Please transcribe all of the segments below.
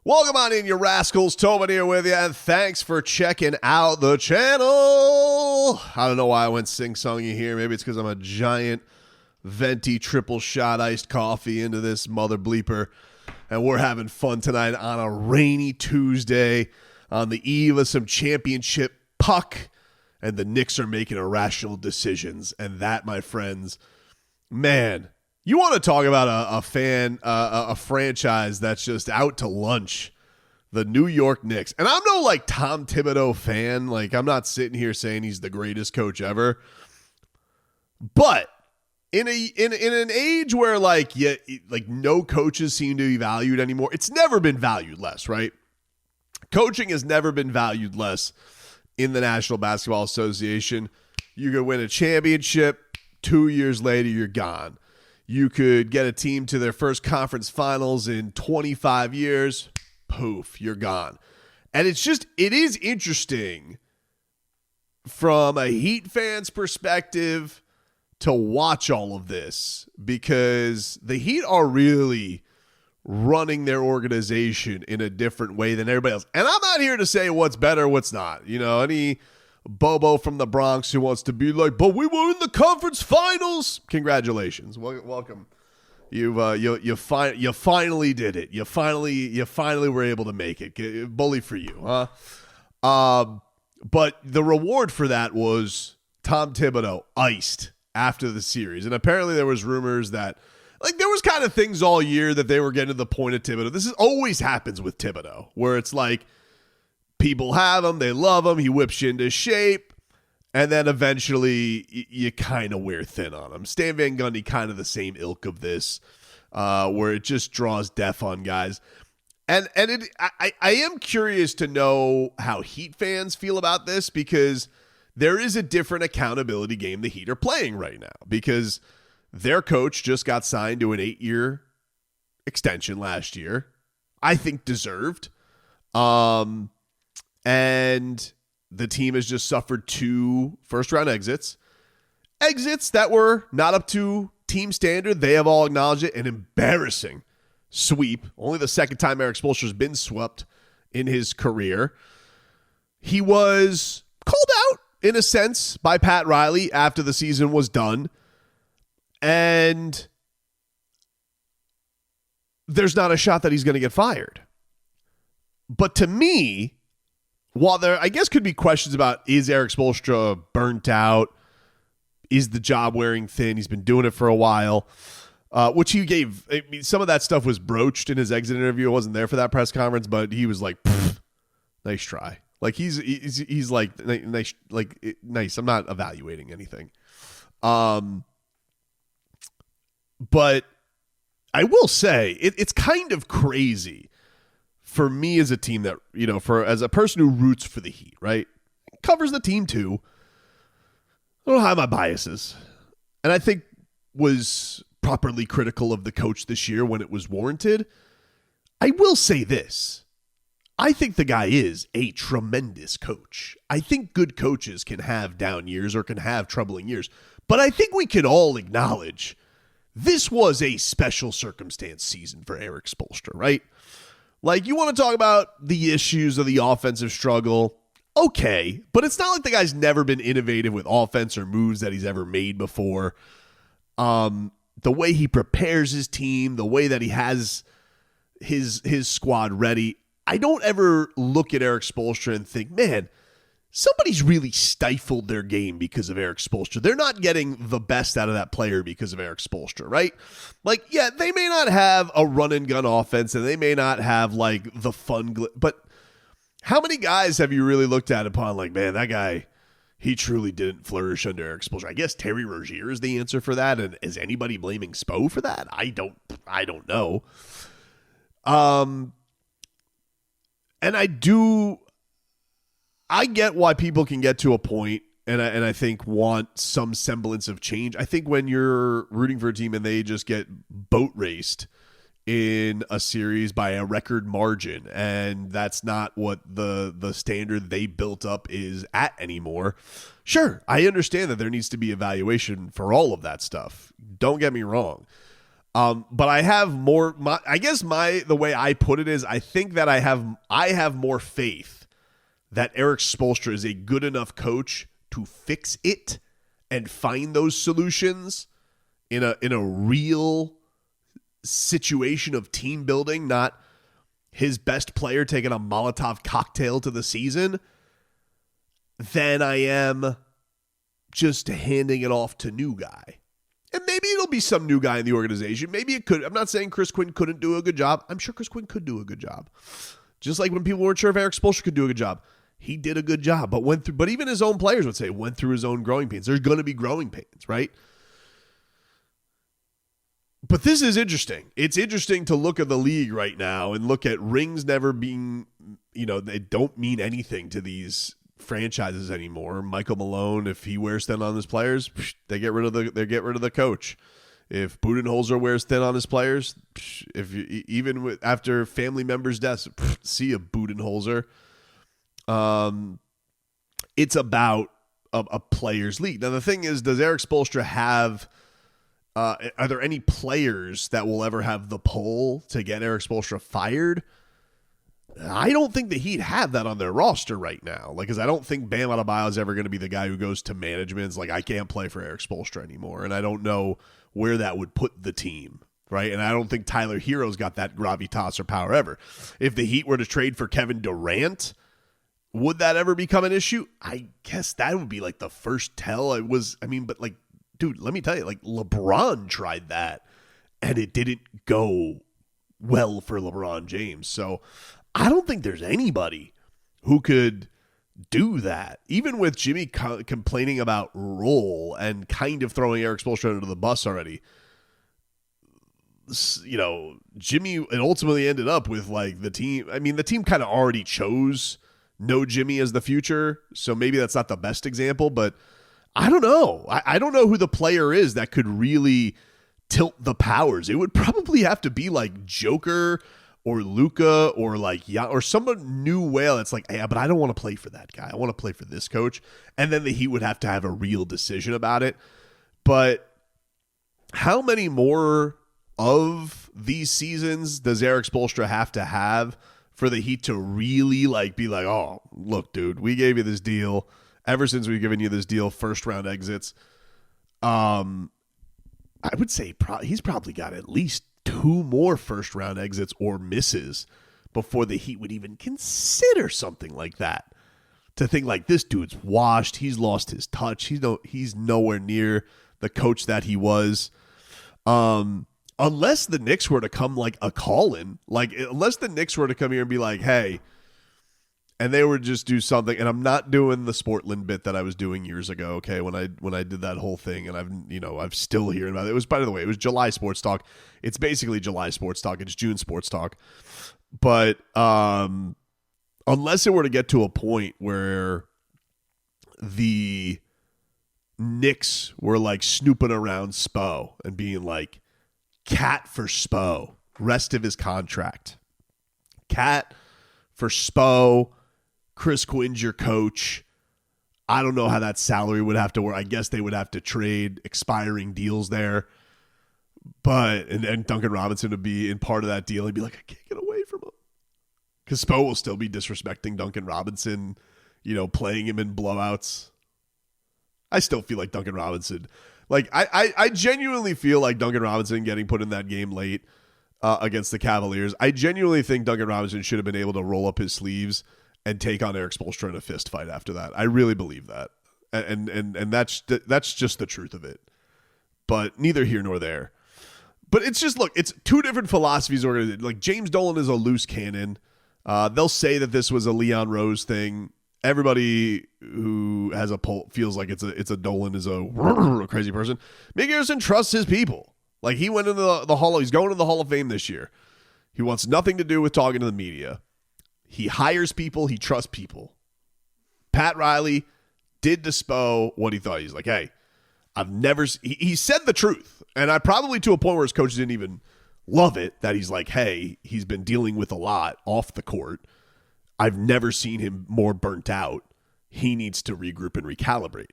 Welcome on in, you rascals. Tobin here with you, and thanks for checking out the channel. I don't know why I went sing-songy here. Maybe it's because I'm a giant venti triple shot iced coffee into this mother bleeper, and we're having fun tonight on a rainy Tuesday on the eve of some championship puck, and the Knicks are making irrational decisions, and that, my friends, man, you want to talk about a franchise that's just out to lunch, the New York Knicks. And I'm no like Tom Thibodeau fan. Like, I'm not sitting here saying he's the greatest coach ever. But in an age where like no coaches seem to be valued anymore, it's never been valued less, right? Coaching has never been valued less in the National Basketball Association. You could win a championship, 2 years later, you're gone. You could get a team to their first conference finals in 25 years. Poof, you're gone. And it is interesting from a Heat fan's perspective to watch all of this, because the Heat are really running their organization in a different way than everybody else. And I'm not here to say what's better, what's not. You know, any Bobo from the Bronx who wants to be like, but we were in the conference finals. Congratulations, welcome. You finally did it. You finally were able to make it. Bully for you, huh? But the reward for that was Tom Thibodeau iced after the series, and apparently there was rumors that like there was kind of things all year that they were getting to the point of Thibodeau. This always happens with Thibodeau, where it's like, people have him, they love him, he whips you into shape, and then eventually you kind of wear thin on him. Stan Van Gundy, kind of the same ilk of this, where it just draws death on guys. And I am curious to know how Heat fans feel about this, because there is a different accountability game the Heat are playing right now, because their coach just got signed to an 8-year extension last year. I think deserved. And the team has just suffered 2 first-round exits that were not up to team standard. They have all acknowledged it. An embarrassing sweep. Only the second time Erik Spoelstra has been swept in his career. He was called out, in a sense, by Pat Riley after the season was done. And there's not a shot that he's going to get fired. But to me, while there, I guess, could be questions about, is Erik Spoelstra burnt out? Is the job wearing thin? He's been doing it for a while, which he gave. I mean, some of that stuff was broached in his exit interview. I wasn't there for that press conference, but he was like, nice try. Like he's like, nice. I'm not evaluating anything. But I will say it's kind of crazy for me as a team that, you know, as a person who roots for the Heat, right? Covers the team too. I don't have my biases. And I think was properly critical of the coach this year when it was warranted. I will say this. I think the guy is a tremendous coach. I think good coaches can have down years or can have troubling years. But I think we can all acknowledge this was a special circumstance season for Erik Spoelstra, right? Like, you want to talk about the issues of the offensive struggle, okay, but it's not like the guy's never been innovative with offense or moves that he's ever made before. The way he prepares his team, the way that he has his squad ready, I don't ever look at Erik Spoelstra and think, man, somebody's really stifled their game because of Erik Spoelstra. They're not getting the best out of that player because of Erik Spoelstra, right? Like, yeah, they may not have a run and gun offense, and they may not have like the fun, but how many guys have you really looked at upon like, man, that guy, he truly didn't flourish under Erik Spoelstra? I guess Terry Rozier is the answer for that. And is anybody blaming Spo for that? I don't know. And I get why people can get to a point and I think want some semblance of change. I think when you're rooting for a team and they just get boat raced in a series by a record margin, and that's not what the standard they built up is at anymore. Sure, I understand that there needs to be evaluation for all of that stuff. Don't get me wrong. But I have more. The way I put it is, I think that I have more faith that Erik Spoelstra is a good enough coach to fix it and find those solutions in a real situation of team building, not his best player taking a Molotov cocktail to the season, than I am just handing it off to new guy. And maybe it'll be some new guy in the organization. Maybe it could. I'm not saying Chris Quinn couldn't do a good job. I'm sure Chris Quinn could do a good job. Just like when people weren't sure if Erik Spoelstra could do a good job. He did a good job, but even his own players would say went through his own growing pains. There's going to be growing pains, right? But this is interesting. It's interesting to look at the league right now and look at rings never being, they don't mean anything to these franchises anymore. Michael Malone, if he wears thin on his players, they get rid of the coach. If Budenholzer wears thin on his players, after family members' deaths, see a Budenholzer. It's about a players' league. Now, the thing is, does Erik Spoelstra have, are there any players that will ever have the pull to get Erik Spoelstra fired? I don't think that he'd have that on their roster right now. Because I don't think Bam Adebayo is ever going to be the guy who goes to management. It's like, I can't play for Erik Spoelstra anymore. And I don't know where that would put the team, right? And I don't think Tyler Hero's got that gravitas or power ever. If the Heat were to trade for Kevin Durant, would that ever become an issue? I guess that would be like the first tell. Dude, let me tell you, like LeBron tried that and it didn't go well for LeBron James. So I don't think there's anybody who could do that. Even with Jimmy complaining about role and kind of throwing Erik Spoelstra under the bus already, Jimmy, it ultimately ended up with like the team. I mean, the team kind of already chose no Jimmy as the future, so maybe that's not the best example, but I don't know. I don't know who the player is that could really tilt the powers. It would probably have to be like Joker or Luka or or some new whale that's like, yeah, but I don't want to play for that guy. I want to play for this coach. And then the Heat would have to have a real decision about it. But how many more of these seasons does Erik Spoelstra have to have for the Heat to really be like, oh, look, dude, we gave you this deal. Ever since we've given you this deal, first round exits. I would say he's probably got at least 2 more first round exits or misses before the Heat would even consider something like that. To think like, this dude's washed. He's lost his touch. He's nowhere near the coach that he was. Unless the Knicks were to come like a call-in, unless the Knicks were to come here and be like, hey, and they would just do something, and I'm not doing the Sportland bit that I was doing years ago, okay, when I did that whole thing, and I'm still hearing about it. It was, by the way, it was July Sports Talk. It's basically July Sports Talk. It's June Sports Talk. But unless it were to get to a point where the Knicks were like snooping around Spo and being like, Cat for Spo, rest of his contract. Cat for Spo, Chris Quinn's your coach. I don't know how that salary would have to work. I guess they would have to trade expiring deals there. But, and Duncan Robinson would be in part of that deal. He'd be like, I can't get away from him. Because Spo will still be disrespecting Duncan Robinson, playing him in blowouts. I still feel like Duncan Robinson, I genuinely feel like Duncan Robinson getting put in that game late against the Cavaliers. I genuinely think Duncan Robinson should have been able to roll up his sleeves and take on Erik Spoelstra in a fist fight after that. I really believe that. And that's just the truth of it. But neither here nor there. But it's just, look, it's 2 different philosophies organized. Like, James Dolan is a loose cannon. They'll say that this was a Leon Rose thing. Everybody who has a poll feels like it's a Dolan is a crazy person. Mick Garrison trusts his people. Like, he went into the Hall. He's going to the Hall of Fame this year. He wants nothing to do with talking to the media. He hires people. He trusts people. Pat Riley did to Spo what he thought. He's like, hey, I've never. He said the truth, and I probably to a point where his coach didn't even love it. That he's like, hey, he's been dealing with a lot off the court. I've never seen him more burnt out. He needs to regroup and recalibrate.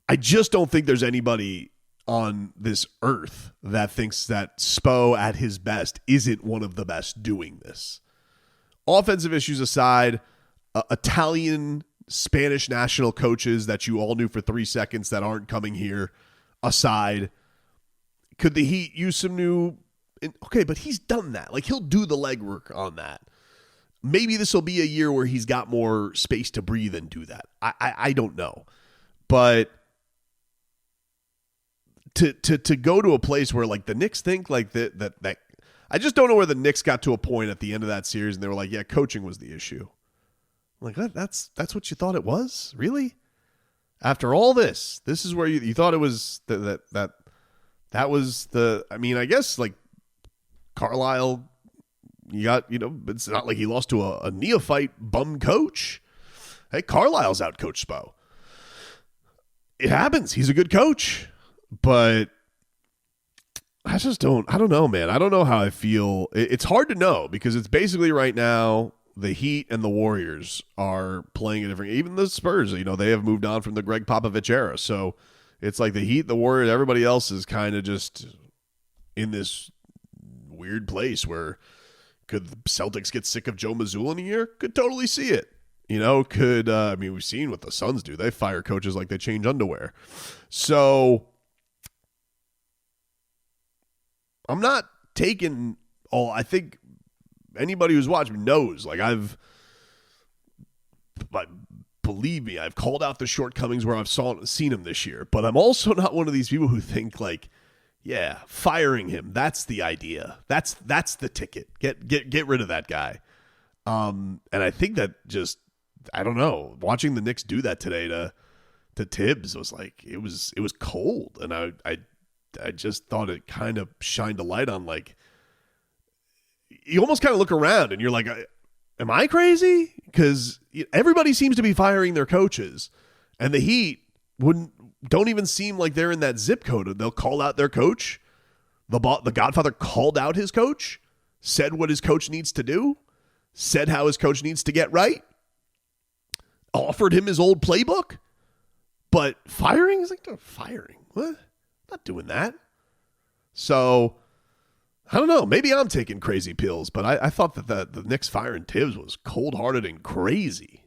I just don't think there's anybody on this earth that thinks that Spo at his best isn't one of the best doing this. Offensive issues aside, Italian, Spanish national coaches that you all knew for 3 seconds that aren't coming here aside, could the Heat use some new... Okay, but he's done that. Like, he'll do the legwork on that. Maybe this will be a year where he's got more space to breathe and do that. I don't know. But to go to a place where, like, the Knicks think like that I just don't know where the Knicks got to a point at the end of that series and they were like, yeah, coaching was the issue. I'm like, that's what you thought it was? Really? After all this is where you thought it was that was the... I mean, I guess, like, Carlisle, it's not like he lost to a neophyte bum coach. Hey, Carlisle's outcoached Spo. It happens. He's a good coach. But I don't know, man. I don't know how I feel. It's hard to know because it's basically right now the Heat and the Warriors are playing a different... Even the Spurs, they have moved on from the Greg Popovich era. So it's like the Heat, the Warriors, everybody else is kind of just in this weird place where could the Celtics get sick of Joe Mazzulla in a year? Could totally see it. We've seen what the Suns do. They fire coaches like they change underwear. So I'm not taking all... I think anybody who's watched me knows, believe me, I've called out the shortcomings where I've seen him this year, but I'm also not one of these people who think like, yeah, firing him, that's the idea. That's the ticket. Get rid of that guy. And I think that just, I don't know, watching the Knicks do that today to Tibbs was like, it was cold. And I just thought it kind of shined a light on, like, you almost kind of look around and you're like, am I crazy? Because everybody seems to be firing their coaches, and the Heat don't even seem like they're in that zip code. They'll call out their coach. The Godfather called out his coach, said what his coach needs to do, said how his coach needs to get right, offered him his old playbook. But firing is like, firing. What? Not doing that. So I don't know. Maybe I'm taking crazy pills, but I thought that the Knicks firing Tibbs was cold-hearted and crazy.